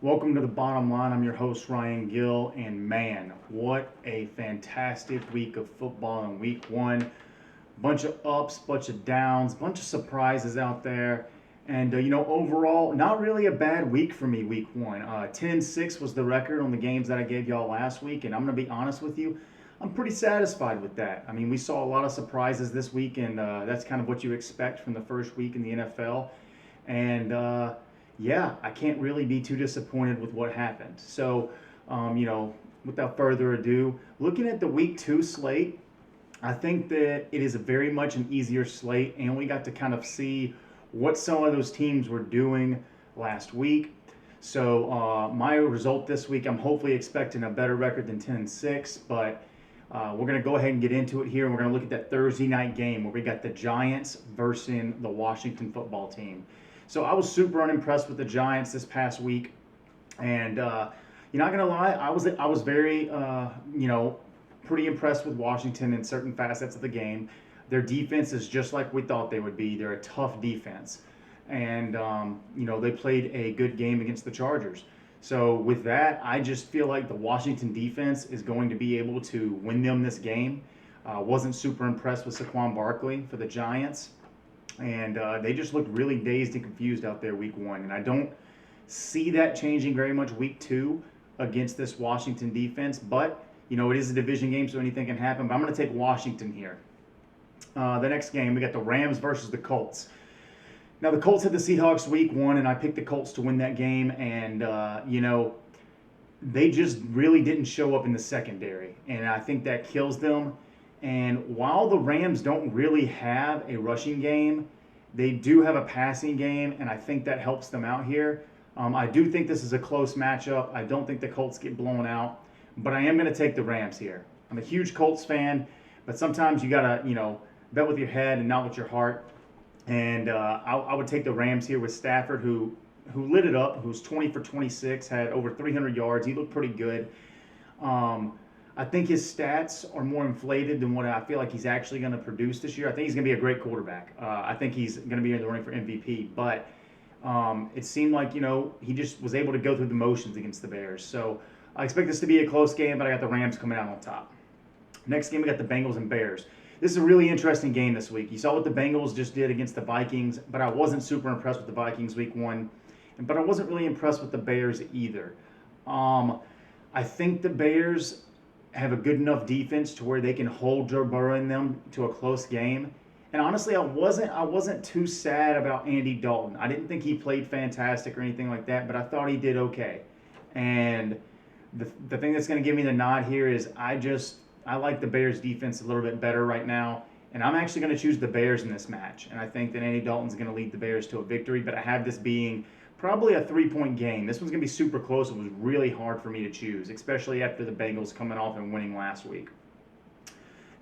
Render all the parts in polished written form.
Welcome to the bottom line. I'm your host, Ryan Gill, and man, what a fantastic week of football in week one. Bunch of ups, bunch of downs, bunch of surprises out there. And, overall, not really a bad week for me, week one. 10-6 was the record on the games that I gave y'all last week, and I'm going to be honest with you, I'm pretty satisfied with that. I mean, we saw a lot of surprises this week, and that's kind of what you expect from the first week in the NFL. And, yeah, I can't really be too disappointed with what happened. So, without further ado, looking at the week two slate, I think that it is very much an easier slate, and we got to kind of see what some of those teams were doing last week. So, my result this week, I'm hopefully expecting a better record than 10-6, but we're going to go ahead and get into it here, and we're going to look at that Thursday night game where we got the Giants versus the Washington football team. So I was super unimpressed with the Giants this past week, and you're not gonna lie, I was very pretty impressed with Washington in certain facets of the game. Their defense is just like we thought they would be. They're a tough defense, and they played a good game against the Chargers. So with that, I just feel like the Washington defense is going to be able to win them this game. Wasn't super impressed with Saquon Barkley for the Giants. And they just looked really dazed and confused out there week one. And I don't see that changing very much week two against this Washington defense. But, it is a division game, so anything can happen. But I'm going to take Washington here. The next game, we got the Rams versus the Colts. Now, the Colts had the Seahawks week one, and I picked the Colts to win that game. And, they just really didn't show up in the secondary. And I think that kills them. And while the Rams don't really have a rushing game, they do have a passing game, and I think that helps them out here. I do think this is a close matchup. I don't think the Colts get blown out, but I am going to take the Rams here. I'm a huge Colts fan, but sometimes you got to, bet with your head and not with your heart. And I would take the Rams here with Stafford, who lit it up, who's 20 for 26, had over 300 yards. He looked pretty good. I think his stats are more inflated than what I feel like he's actually going to produce this year. I think he's going to be a great quarterback. I think he's going to be in the running for MVP. But it seemed like, he just was able to go through the motions against the Bears. So I expect this to be a close game, but I got the Rams coming out on top. Next game, we got the Bengals and Bears. This is a really interesting game this week. You saw what the Bengals just did against the Vikings, but I wasn't super impressed with the Vikings week one. But I wasn't really impressed with the Bears either. I think the Bears have a good enough defense to where they can hold Joe Burrow in them to a close game. And honestly, I wasn't too sad about Andy Dalton. I didn't think he played fantastic or anything like that, but I thought he did okay. And the thing that's going to give me the nod here is I like the Bears defense a little bit better right now, and I'm actually going to choose the Bears in this match. And I think that Andy Dalton's going to lead the Bears to a victory, but I have this being probably a 3-point game. This one's going to be super close. It was really hard for me to choose, especially after the Bengals coming off and winning last week.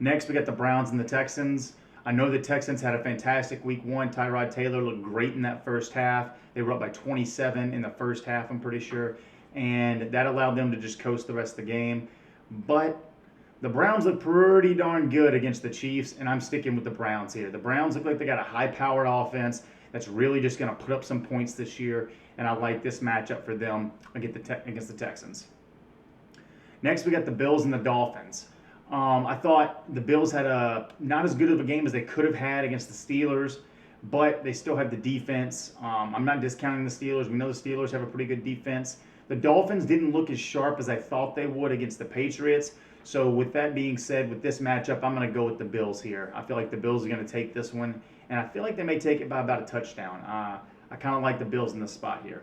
Next, we got the Browns and the Texans. I know the Texans had a fantastic week one. Tyrod Taylor looked great in that first half. They were up by 27 in the first half, I'm pretty sure. And that allowed them to just coast the rest of the game. But the Browns look pretty darn good against the Chiefs, and I'm sticking with the Browns here. The Browns look like they got a high-powered offense that's really just going to put up some points this year, and I like this matchup for them against the Texans. Next, we got the Bills and the Dolphins. I thought the Bills had not as good of a game as they could have had against the Steelers, but they still have the defense. I'm not discounting the Steelers. We know the Steelers have a pretty good defense. The Dolphins didn't look as sharp as I thought they would against the Patriots. So with that being said, with this matchup, I'm going to go with the Bills here. I feel like the Bills are going to take this one, and I feel like they may take it by about a touchdown. I kind of like the Bills in this spot here.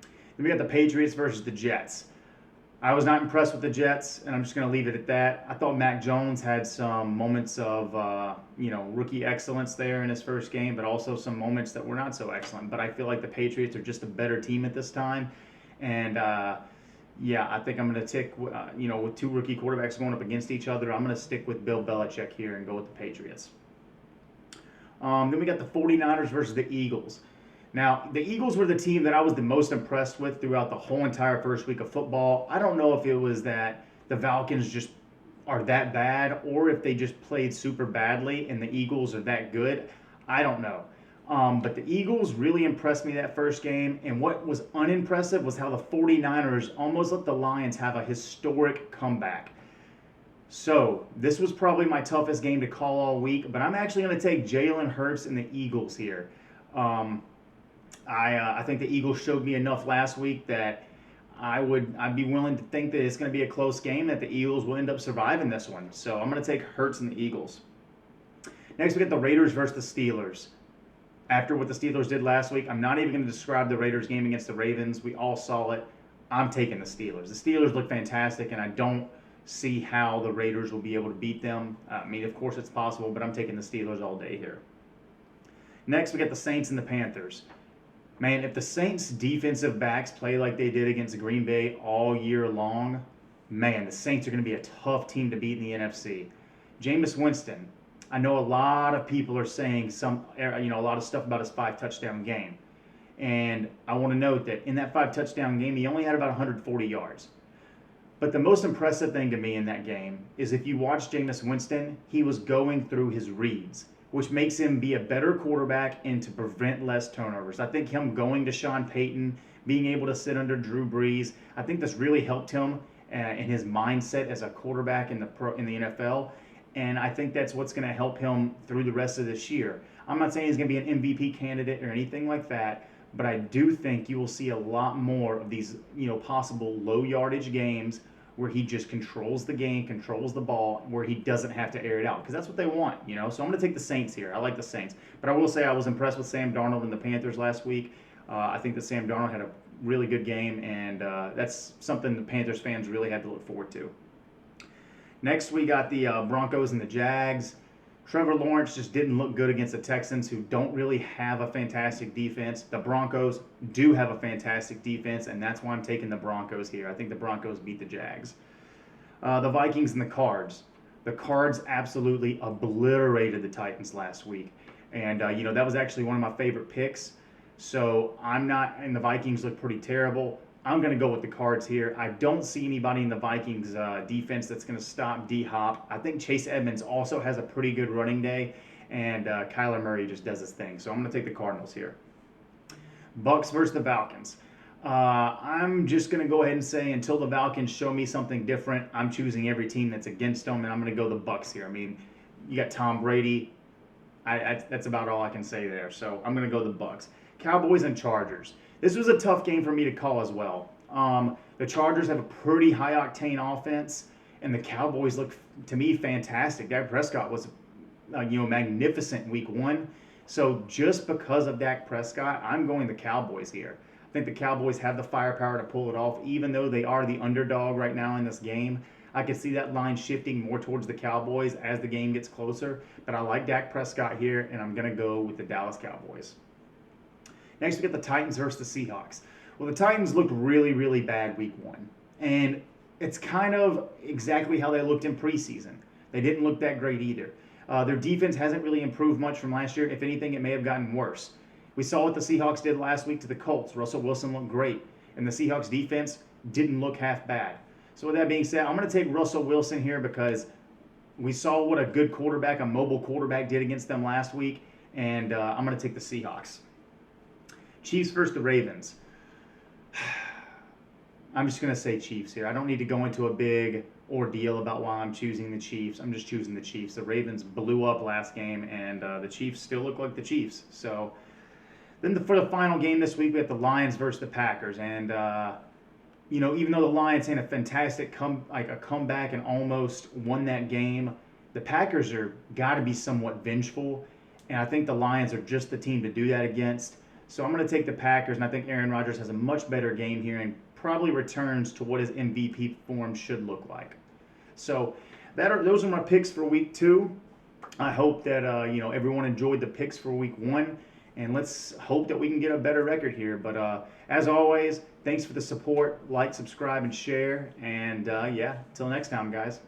Then we got the Patriots versus the Jets. I was not impressed with the Jets, and I'm just going to leave it at that. I thought Mac Jones had some moments of, rookie excellence there in his first game, but also some moments that were not so excellent. But I feel like the Patriots are just a better team at this time, and I think I'm going to take, with two rookie quarterbacks going up against each other, I'm going to stick with Bill Belichick here and go with the Patriots. Then we got the 49ers versus the Eagles. Now, the Eagles were the team that I was the most impressed with throughout the whole entire first week of football. I don't know if it was that the Falcons just are that bad or if they just played super badly and the Eagles are that good. I don't know. But the Eagles really impressed me that first game. And what was unimpressive was how the 49ers almost let the Lions have a historic comeback. So this was probably my toughest game to call all week, but I'm actually going to take Jalen Hurts and the Eagles here. Um, I think the Eagles showed me enough last week that I'd be willing to think that it's going to be a close game, that the Eagles will end up surviving this one. So I'm going to take Hurts and the Eagles. Next, we get the Raiders versus the Steelers. After what the Steelers did last week, I'm not even going to describe the Raiders game against the Ravens. We all saw it. I'm taking the Steelers. The Steelers look fantastic, and I don't see how the Raiders will be able to beat them. I mean, of course it's possible, but I'm taking the Steelers all day here. Next, we got the Saints and the Panthers. Man, if the Saints defensive backs play like they did against Green Bay all year long, man, the Saints are going to be a tough team to beat in the NFC. Jameis Winston, I know a lot of people are saying a lot of stuff about his 5-touchdown game. And I want to note that in that 5-touchdown game, he only had about 140 yards. But the most impressive thing to me in that game is if you watch Jameis Winston, he was going through his reads, which makes him be a better quarterback and to prevent less turnovers. I think him going to Sean Payton, being able to sit under Drew Brees, I think this really helped him in his mindset as a quarterback in the NFL. And I think that's what's going to help him through the rest of this year. I'm not saying he's going to be an MVP candidate or anything like that, but I do think you will see a lot more of these, possible low yardage games where he just controls the game, controls the ball, where he doesn't have to air it out, because that's what they want, So I'm going to take the Saints here. I like the Saints. But I will say I was impressed with Sam Darnold and the Panthers last week. I think that Sam Darnold had a really good game, and that's something the Panthers fans really had to look forward to. Next, we got the Broncos and the Jags. Trevor Lawrence just didn't look good against the Texans, who don't really have a fantastic defense. The Broncos do have a fantastic defense, and that's why I'm taking the Broncos here. I think the Broncos beat the Jags. The Vikings and the Cards. The Cards absolutely obliterated the Titans last week. And, that was actually one of my favorite picks. So and the Vikings look pretty terrible. I'm going to go with the Cards here. I don't see anybody in the Vikings defense that's going to stop D-Hop. I think Chase Edmonds also has a pretty good running day, and Kyler Murray just does his thing. So I'm going to take the Cardinals here. Bucks versus the Falcons. I'm just going to go ahead and say until the Falcons show me something different, I'm choosing every team that's against them, and I'm going to go the Bucks here. I mean, you got Tom Brady. That's about all I can say there. So I'm going to go the Bucks. Cowboys and Chargers. This was a tough game for me to call as well. The Chargers have a pretty high-octane offense, and the Cowboys look, to me, fantastic. Dak Prescott was, magnificent in Week 1. So just because of Dak Prescott, I'm going the Cowboys here. I think the Cowboys have the firepower to pull it off, even though they are the underdog right now in this game. I could see that line shifting more towards the Cowboys as the game gets closer. But I like Dak Prescott here, and I'm going to go with the Dallas Cowboys. Next, we get the Titans versus the Seahawks. Well, the Titans looked really, really bad Week 1. And it's kind of exactly how they looked in preseason. They didn't look that great either. Their defense hasn't really improved much from last year. If anything, it may have gotten worse. We saw what the Seahawks did last week to the Colts. Russell Wilson looked great. And the Seahawks defense didn't look half bad. So with that being said, I'm going to take Russell Wilson here because we saw what a good quarterback, a mobile quarterback, did against them last week. And I'm going to take the Seahawks. Chiefs versus the Ravens. I'm just going to say Chiefs here. I don't need to go into a big ordeal about why I'm choosing the Chiefs. I'm just choosing the Chiefs. The Ravens blew up last game, and the Chiefs still look like the Chiefs. So then for the final game this week, we have the Lions versus the Packers. And, even though the Lions had a fantastic comeback and almost won that game, the Packers are got to be somewhat vengeful. And I think the Lions are just the team to do that against. So I'm going to take the Packers, and I think Aaron Rodgers has a much better game here and probably returns to what his MVP form should look like. So those are my picks for Week 2. I hope that everyone enjoyed the picks for Week 1, and let's hope that we can get a better record here. But as always, thanks for the support. Like, subscribe, and share. And till next time, guys.